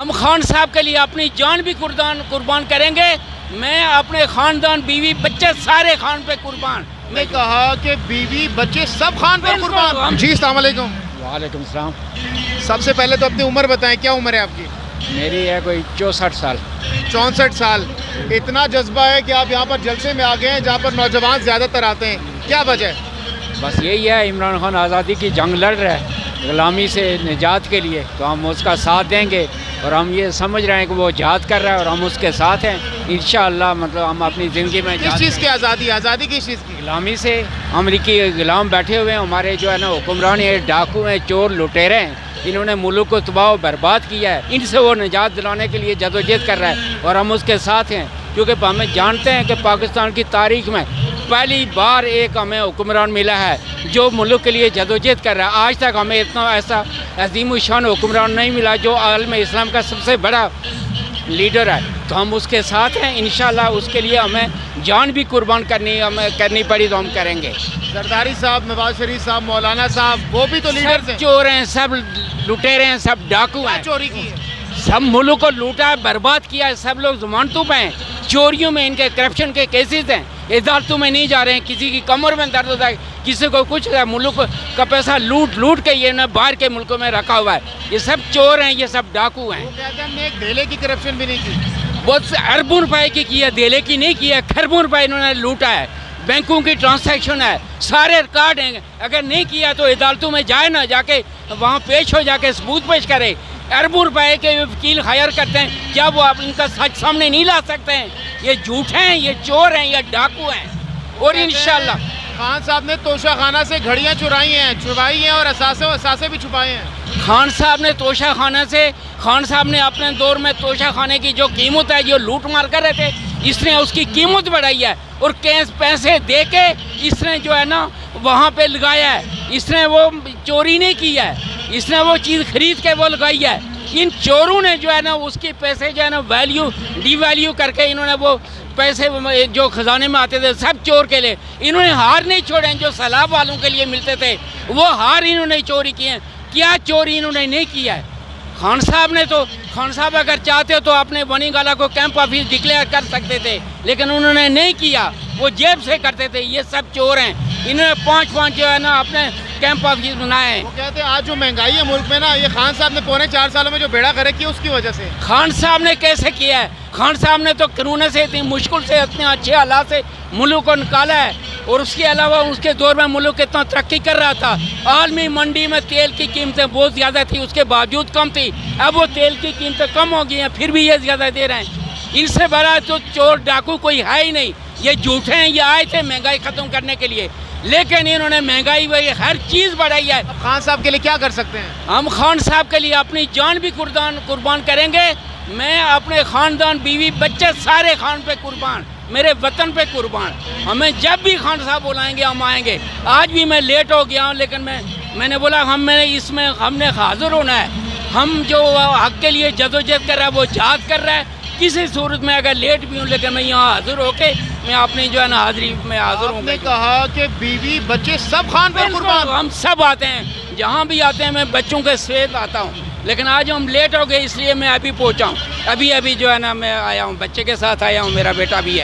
हम खान साहब के लिए अपनी जान भी कुर्बान करेंगे। मैं अपने ख़ानदान, बीवी, बच्चे सारे खान पे कुर्बान। मैं कहा कि बीवी बच्चे सब खान पर कुर्बान। जी अस्सलाम वालेकुम। वालेकुम सलाम। सबसे पहले तो अपनी उम्र बताएं, क्या उम्र है आपकी? मेरी है कोई 64 साल। 64 साल। इतना जज्बा है कि आप यहाँ पर जलसे में आ गए हैं जहाँ पर नौजवान ज़्यादातर आते हैं, क्या वजह है? बस यही है, इमरान खान आज़ादी की जंग लड़ रहा है ग़ुलामी से निजात के लिए, तो हम उसका साथ देंगे और हम ये समझ रहे हैं कि वो जिहाद कर रहा है और हम उसके साथ हैं इंशाअल्लाह। मतलब हम अपनी ज़िंदगी में किस चीज़ की आज़ादी? आज़ादी किस चीज़ की? ग़ुलामी से। अमरीकी ग़ुलाम बैठे हुए हैं, हमारे जो है ना हुक्मरान है, डाकू हैं, चोर लुटेरे हैं, इन्होंने मुल्क को तबाह बर्बाद किया है। इनसे वो निजात दिलाने के लिए जदोजहद कर रहा है और हम उसके साथ हैं, क्योंकि हमें जानते हैं कि पाकिस्तान की तारीख में पहली बार एक हमें हुक्मरान मिला है जो मुल्क के लिए जदोजहद कर रहा है। आज तक हमें इतना ऐसा अजीम शान हुक्मरान नहीं मिला जो आलम इस्लाम का सबसे बड़ा लीडर है, तो हम उसके साथ हैं इंशाअल्लाह। उसके लिए हमें जान भी कुर्बान करनी पड़ी तो हम करेंगे। जरदारी साहब, नवाज शरीफ साहब, मौलाना साहब, वो भी तो लीडर थे। चोर हैं, सब लुटेरे हैं, सब डाकू हैं। चोरी की है? सब मुल्क को लूटा है, बर्बाद किया है, सब लोग जमानतों पे हैं। चोरियों में इनके करप्शन के केसेस हैं, इदारतों में नहीं जा रहे हैं। किसी की कमर में दर्द होता है, किसी को कुछ है, मुल्क का पैसा लूट के ये ना बाहर के मुल्कों में रखा हुआ है। ये सब चोर हैं, ये सब डाकू हैं। वो कहते हैं हमने एक धेले की करप्शन भी नहीं की। बहुत अरबों रुपए की है, धेले की नहीं की है, खरबों रुपए इन्होंने लूटा है। बैंकों की ट्रांसैक्शन है, सारे रिकॉर्ड हैं। अगर नहीं किया तो अदालतों में जाए ना, जाके वहाँ पेश हो, जाके सबूत पेश करे। अरबों रुपए के वकील हायर करते हैं, क्या वो आप इनका सच सामने नहीं ला सकते हैं? ये झूठे हैं, ये चोर हैं, ये डाकू हैं। और इंशाल्लाह खान साहब ने तोशा खाना से घड़ियाँ चुराई हैं और असासे भी छुपाए हैं। खान साहब ने तोशा खाना से, खान साहब ने अपने दौर में तोशा खाने की जो कीमत है, जो लूट मार कर रहे थे, इसने उसकी कीमत बढ़ाई है और पैसे दे के इसने जो है ना वहाँ पे लगाया है। इसने वो चोरी नहीं की है, इसने वो चीज़ खरीद के वो लगाई है। इन चोरों ने जो है ना उसके पैसे जो है ना डिवैल्यू करके इन्होंने वो पैसे जो खजाने में आते थे सब चोर के लिए। इन्होंने हार नहीं छोड़े, जो सैलाब वालों के लिए मिलते थे वो हार इन्होंने चोरी किए हैं। क्या चोरी इन्होंने नहीं किया है? खान साहब ने तो, खान साहब अगर चाहते तो अपने बनीगाला को कैंप ऑफिस डिक्लेयर कर सकते थे, लेकिन उन्होंने नहीं किया, वो जेब से करते थे। ये सब चोर हैं, इन्होंने पाँच जो है ना अपने कैंप ऑफिस बनाए हैं। वो कहते हैं आज जो महंगाई है मुल्क में ना, ये खान साहब ने पौने 4 सालों में जो बेड़ा गर्क किया उसकी वजह से। खान साहब ने कैसे किया है? खान साहब ने तो कानून से इतनी मुश्किल से इतने अच्छे हालात से मुल्क को निकाला है, और उसके अलावा उसके दौर में मुल्क कितना तरक्की कर रहा था। आलमी मंडी में तेल की कीमतें बहुत ज़्यादा थी, उसके बावजूद कम थी। अब वो तेल की कीमतें कम हो गई हैं, फिर भी ये ज़्यादा दे रहे हैं। इनसे बड़ा तो चोर डाकू कोई है ही नहीं। ये झूठे हैं, ये आए थे महंगाई ख़त्म करने के लिए, लेकिन इन्होंने महंगाई वही हर चीज़ बढ़ाई है। खान साहब के लिए क्या कर सकते हैं? हम खान साहब के लिए अपनी जान भी कुर्बान करेंगे। मैं अपने ख़ानदान, बीवी, बच्चे सारे खान पे कुर्बान, मेरे वतन पे कुर्बान। हमें जब भी खान साहब बुलाएंगे हम आएंगे। आज भी मैं लेट हो गया हूँ, लेकिन मैंने बोला हमने हाजिर होना है। हम जो हक के लिए जदोजहद कर रहा है वो जिहाद कर रहा है। किसी सूरत में अगर लेट भी हूँ, लेकिन मैं यहाँ हाजिर होके मैं अपनी जो है ना हाजिरी में हाजिर हूँ। आपने कहा कि बीवी बच्चे सब खान पर कुर्बान। हम सब आते हैं, जहाँ भी आते हैं मैं बच्चों के समेत आता हूँ, लेकिन आज हम लेट हो गए इसलिए मैं अभी पहुँचा हूँ। अभी जो है ना मैं आया हूँ, बच्चे के साथ आया हूँ, मेरा बेटा भी है।